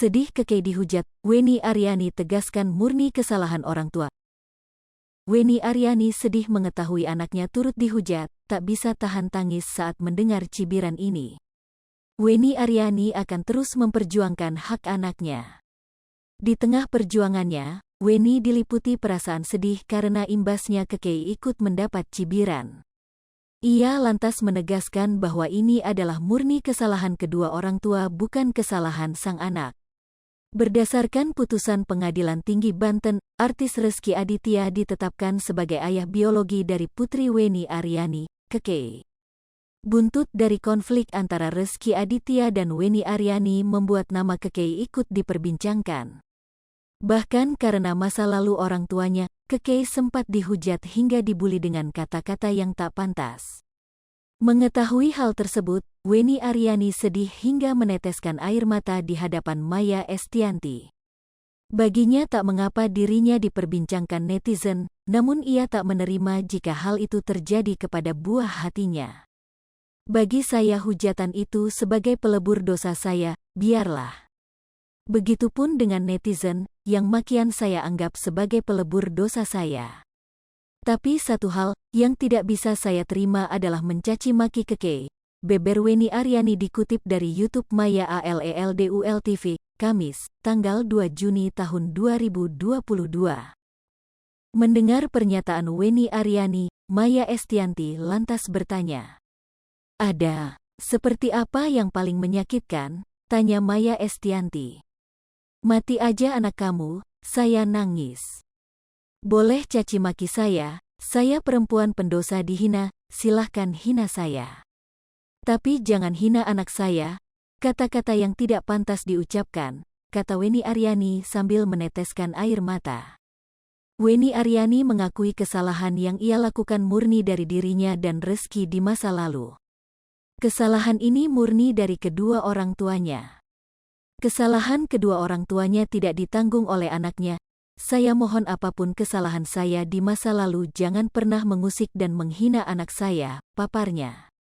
Sedih Kekei dihujat, Weni Aryani tegaskan murni kesalahan orang tua. Weni Aryani sedih mengetahui anaknya turut dihujat, tak bisa tahan tangis saat mendengar cibiran ini. Weni Aryani akan terus memperjuangkan hak anaknya. Di tengah perjuangannya, Weni diliputi perasaan sedih karena imbasnya Kekei ikut mendapat cibiran. Ia lantas menegaskan bahwa ini adalah murni kesalahan kedua orang tua, bukan kesalahan sang anak. Berdasarkan putusan Pengadilan Tinggi Banten, artis Rezky Aditya ditetapkan sebagai ayah biologi dari putri Weni Aryani, Kekei. Buntut dari konflik antara Rezky Aditya dan Weni Aryani membuat nama Kekei ikut diperbincangkan. Bahkan karena masa lalu orang tuanya, Kekei sempat dihujat hingga dibuli dengan kata-kata yang tak pantas. Mengetahui hal tersebut, Weni Aryani sedih hingga meneteskan air mata di hadapan Maya Estianty. Baginya tak mengapa dirinya diperbincangkan netizen, namun ia tak menerima jika hal itu terjadi kepada buah hatinya. Bagi saya hujatan itu sebagai pelebur dosa saya, biarlah. Begitupun dengan netizen, yang makian saya anggap sebagai pelebur dosa saya. Tapi satu hal yang tidak bisa saya terima adalah mencaci maki Kekei, beber Weni Aryani dikutip dari YouTube Maya ALELDUL TV, Kamis, tanggal 2 Juni tahun 2022. Mendengar pernyataan Weni Aryani, Maya Estianty lantas bertanya. Ada, seperti apa yang paling menyakitkan? Tanya Maya Estianty. Mati aja anak kamu, saya nangis. Boleh caci maki saya perempuan pendosa dihina, silahkan hina saya. Tapi jangan hina anak saya, kata-kata yang tidak pantas diucapkan, kata Weni Aryani sambil meneteskan air mata. Weni Aryani mengakui kesalahan yang ia lakukan murni dari dirinya dan Rezky di masa lalu. Kesalahan ini murni dari kedua orang tuanya. Kesalahan kedua orang tuanya tidak ditanggung oleh anaknya. Saya mohon apapun kesalahan saya di masa lalu jangan pernah mengusik dan menghina anak saya, paparnya.